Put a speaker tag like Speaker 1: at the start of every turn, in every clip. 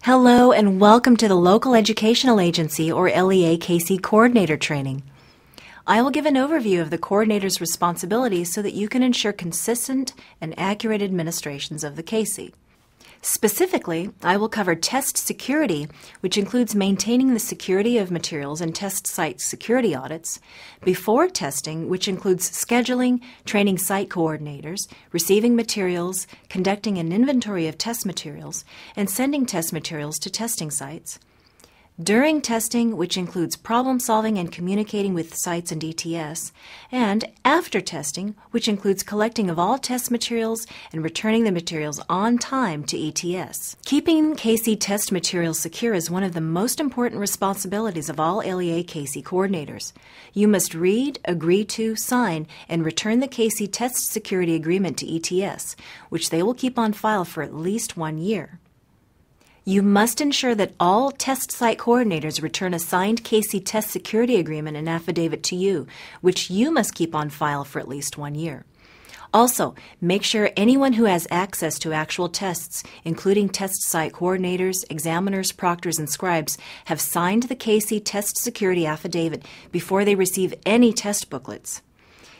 Speaker 1: Hello and welcome to the Local Educational Agency or LEA CAHSEE Coordinator Training. I will give an overview of the coordinator's responsibilities so that you can ensure consistent and accurate administrations of the CAHSEE. Specifically, I will cover test security, which includes maintaining the security of materials and test site security audits, before testing, which includes scheduling, training site coordinators, receiving materials, conducting an inventory of test materials, and sending test materials to testing sites, during testing, which includes problem solving and communicating with sites and ETS, and after testing, which includes collecting of all test materials and returning the materials on time to ETS. Keeping CAHSEE test materials secure is one of the most important responsibilities of all LEA CAHSEE coordinators. You must read, agree to, sign, and return the CAHSEE Test Security Agreement to ETS, which they will keep on file for at least 1 year. You must ensure that all test site coordinators return a signed CAHSEE Test Security Agreement and affidavit to you, which you must keep on file for at least 1 year. Also, make sure anyone who has access to actual tests, including test site coordinators, examiners, proctors, and scribes, have signed the CAHSEE Test Security Affidavit before they receive any test booklets.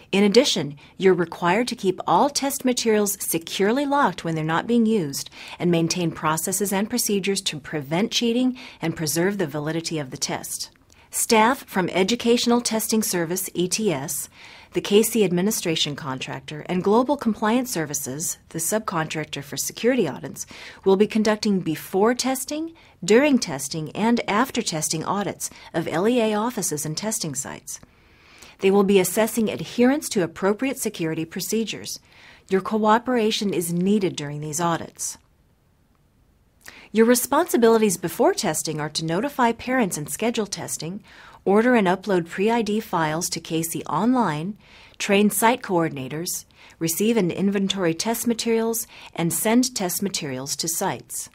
Speaker 1: In addition, you're required to keep all test materials securely locked when they're not being used and maintain processes and procedures to prevent cheating and preserve the validity of the test. Staff from Educational Testing Service, ETS, the CAHSEE Administration Contractor, and Global Compliance Services, the subcontractor for security audits, will be conducting before testing, during testing, and after testing audits of LEA offices and testing sites. They will be assessing adherence to appropriate security procedures. Your cooperation is needed during these audits. Your responsibilities before testing are to notify parents and schedule testing, order and upload pre-ID files to CAHSEE online, train site coordinators, receive and inventory test materials, and send test materials to sites.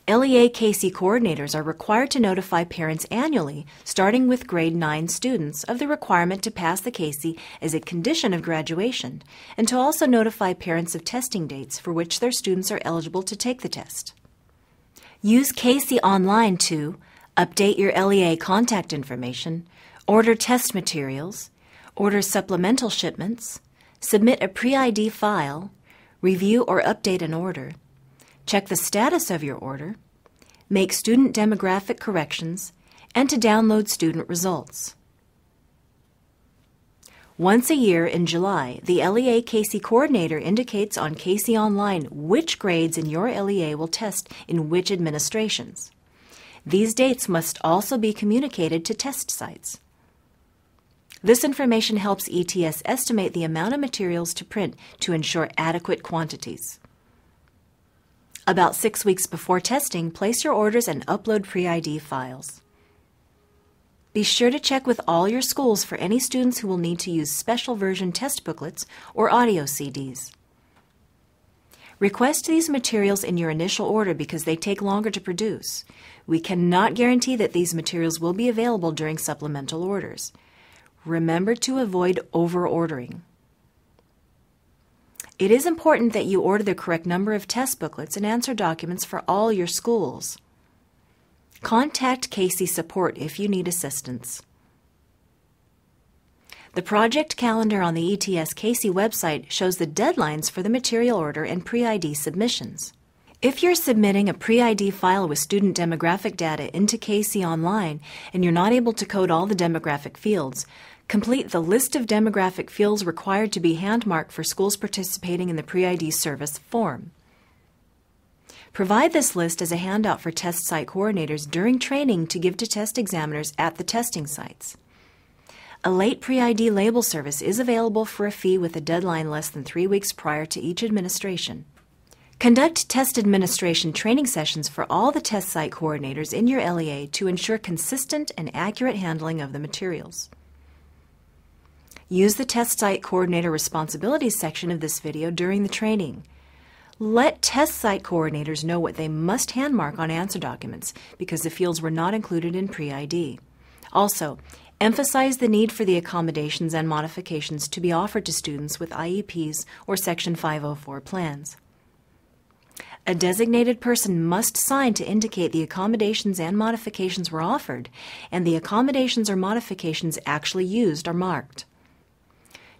Speaker 1: LEA CAHSEE coordinators are required to notify parents annually, starting with grade 9 students, of the requirement to pass the CAHSEE as a condition of graduation, and to also notify parents of testing dates for which their students are eligible to take the test. Use CAHSEE online to update your LEA contact information, order test materials, order supplemental shipments, submit a pre-ID file, review or update an order, check the status of your order, make student demographic corrections, and to download student results. Once a year in July, the LEA CAHSEE coordinator indicates on CAHSEE Online which grades in your LEA will test in which administrations. These dates must also be communicated to test sites. This information helps ETS estimate the amount of materials to print to ensure adequate quantities. About 6 weeks before testing, place your orders and upload pre-ID files. Be sure to check with all your schools for any students who will need to use special version test booklets or audio CDs. Request these materials in your initial order because they take longer to produce. We cannot guarantee that these materials will be available during supplemental orders. Remember to avoid over-ordering. It is important that you order the correct number of test booklets and answer documents for all your schools. Contact CAHSEE support if you need assistance. The project calendar on the ETS CAHSEE website shows the deadlines for the material order and pre-ID submissions. If you're submitting a pre-ID file with student demographic data into CAHSEE Online and you're not able to code all the demographic fields, complete the list of demographic fields required to be hand-marked for schools participating in the pre-ID service form. Provide this list as a handout for test site coordinators during training to give to test examiners at the testing sites. A late pre-ID label service is available for a fee with a deadline less than 3 weeks prior to each administration. Conduct test administration training sessions for all the test site coordinators in your LEA to ensure consistent and accurate handling of the materials. Use the Test Site Coordinator Responsibilities section of this video during the training. Let test site coordinators know what they must handmark on answer documents because the fields were not included in pre-ID. Also, emphasize the need for the accommodations and modifications to be offered to students with IEPs or Section 504 plans. A designated person must sign to indicate the accommodations and modifications were offered, and the accommodations or modifications actually used are marked.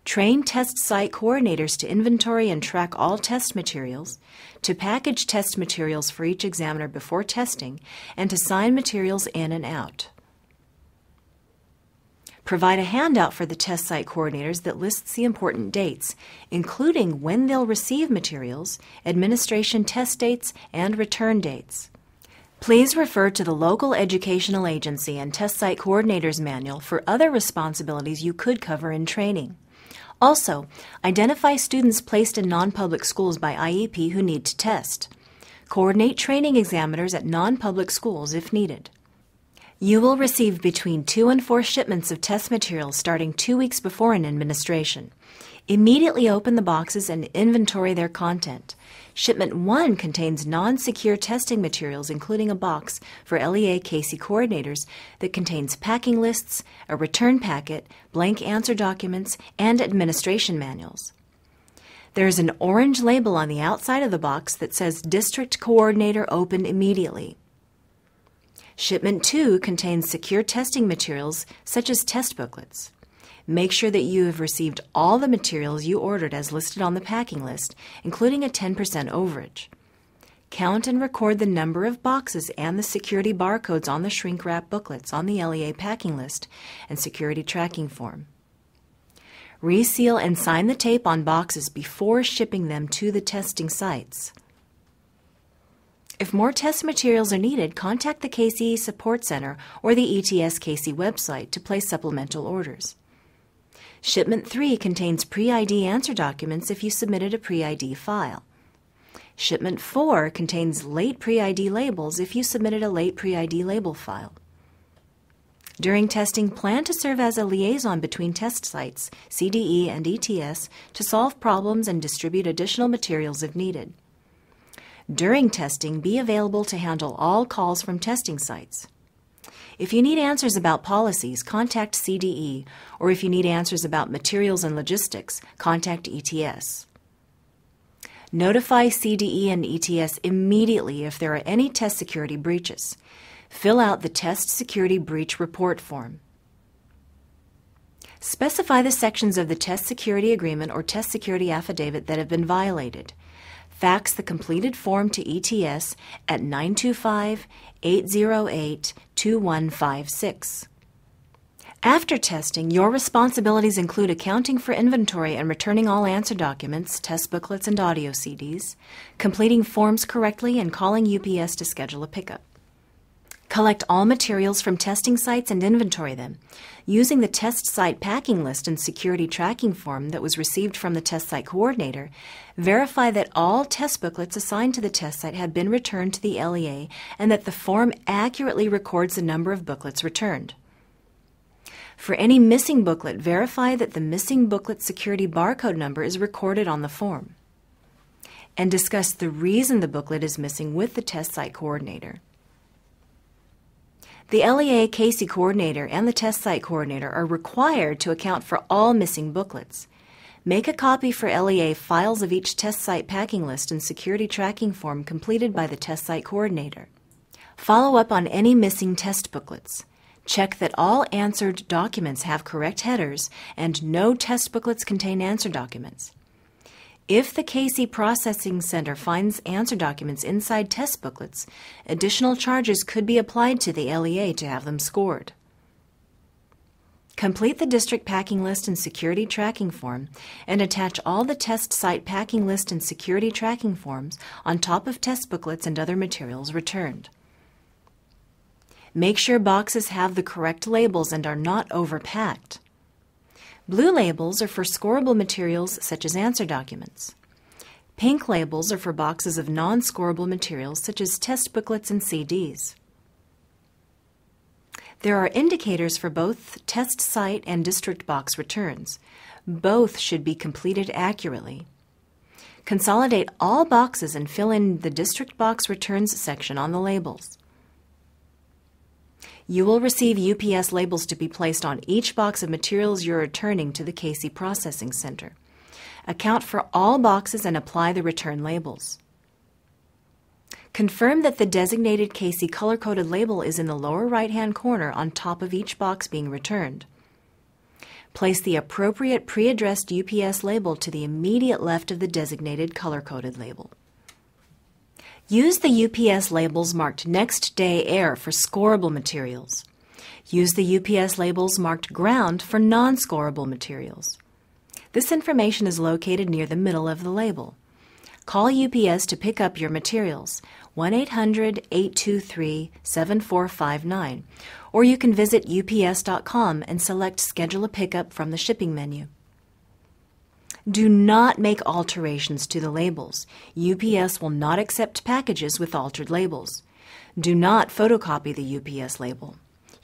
Speaker 1: Train test site coordinators to inventory and track all test materials, to package test materials for each examiner before testing, and to sign materials in and out. Provide a handout for the test site coordinators that lists the important dates, including when they'll receive materials, administration test dates, and return dates. Please refer to the local educational agency and test site coordinators manual for other responsibilities you could cover in training. Also, identify students placed in non-public schools by IEP who need to test. Coordinate training examiners at non-public schools if needed. You will receive between 2 and 4 shipments of test materials starting 2 weeks before an administration. Immediately open the boxes and inventory their content. Shipment 1 contains non-secure testing materials, including a box for LEA CAHSEE coordinators that contains packing lists, a return packet, blank answer documents, and administration manuals. There is an orange label on the outside of the box that says District Coordinator Open Immediately. Shipment 2 contains secure testing materials such as test booklets. Make sure that you have received all the materials you ordered as listed on the packing list, including a 10% overage. Count and record the number of boxes and the security barcodes on the shrink wrap booklets on the LEA packing list and security tracking form. Reseal and sign the tape on boxes before shipping them to the testing sites. If more test materials are needed, contact the CAHSEE Support Center or the ETS CAHSEE website to place supplemental orders. Shipment 3 contains pre-ID answer documents if you submitted a pre-ID file. Shipment 4 contains late pre-ID labels if you submitted a late pre-ID label file. During testing, plan to serve as a liaison between test sites, CDE and ETS, to solve problems and distribute additional materials if needed. During testing, be available to handle all calls from testing sites. If you need answers about policies, contact CDE, or if you need answers about materials and logistics, contact ETS. Notify CDE and ETS immediately if there are any test security breaches. Fill out the Test Security Breach Report form. Specify the sections of the Test Security Agreement or Test Security Affidavit that have been violated. Fax the completed form to ETS at 925-808-2156. After testing, your responsibilities include accounting for inventory and returning all answer documents, test booklets, and audio CDs, completing forms correctly, and calling UPS to schedule a pickup. Collect all materials from testing sites and inventory them. Using the test site packing list and security tracking form that was received from the test site coordinator, verify that all test booklets assigned to the test site have been returned to the LEA and that the form accurately records the number of booklets returned. For any missing booklet, verify that the missing booklet security barcode number is recorded on the form. And discuss the reason the booklet is missing with the test site coordinator. The LEA CAHSEE coordinator and the test site coordinator are required to account for all missing booklets. Make a copy for LEA files of each test site packing list and security tracking form completed by the test site coordinator. Follow up on any missing test booklets. Check that all answered documents have correct headers and no test booklets contain answer documents. If the CAHSEE Processing Center finds answer documents inside test booklets, additional charges could be applied to the LEA to have them scored. Complete the district packing list and security tracking form and attach all the test site packing list and security tracking forms on top of test booklets and other materials returned. Make sure boxes have the correct labels and are not overpacked. Blue labels are for scorable materials such as answer documents. Pink labels are for boxes of non-scorable materials such as test booklets and CDs. There are indicators for both test site and district box returns. Both should be completed accurately. Consolidate all boxes and fill in the district box returns section on the labels. You will receive UPS labels to be placed on each box of materials you're returning to the CAHSEE Processing Center. Account for all boxes and apply the return labels. Confirm that the designated CAHSEE color-coded label is in the lower right-hand corner on top of each box being returned. Place the appropriate pre-addressed UPS label to the immediate left of the designated color-coded label. Use the UPS labels marked Next Day Air for scorable materials. Use the UPS labels marked Ground for non-scorable materials. This information is located near the middle of the label. Call UPS to pick up your materials, 1-800-823-7459, or you can visit ups.com and select Schedule a Pickup from the shipping menu. Do not make alterations to the labels. UPS will not accept packages with altered labels. Do not photocopy the UPS label.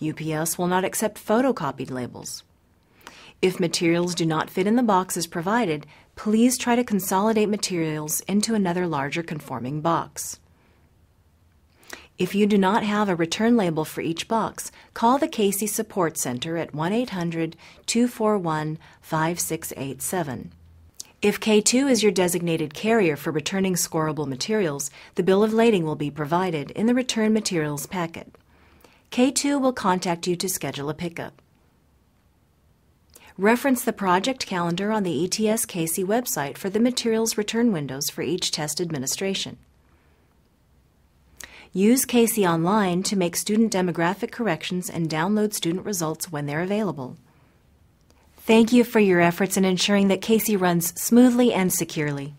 Speaker 1: UPS will not accept photocopied labels. If materials do not fit in the boxes provided, please try to consolidate materials into another larger conforming box. If you do not have a return label for each box, call the CAHSEE Support Center at 1-800-241-5687. If K2 is your designated carrier for returning scorable materials, the bill of lading will be provided in the return materials packet. K2 will contact you to schedule a pickup. Reference the project calendar on the ETS CAHSEE website for the materials return windows for each test administration. Use CAHSEE Online to make student demographic corrections and download student results when they're available. Thank you for your efforts in ensuring that CAHSEE runs smoothly and securely.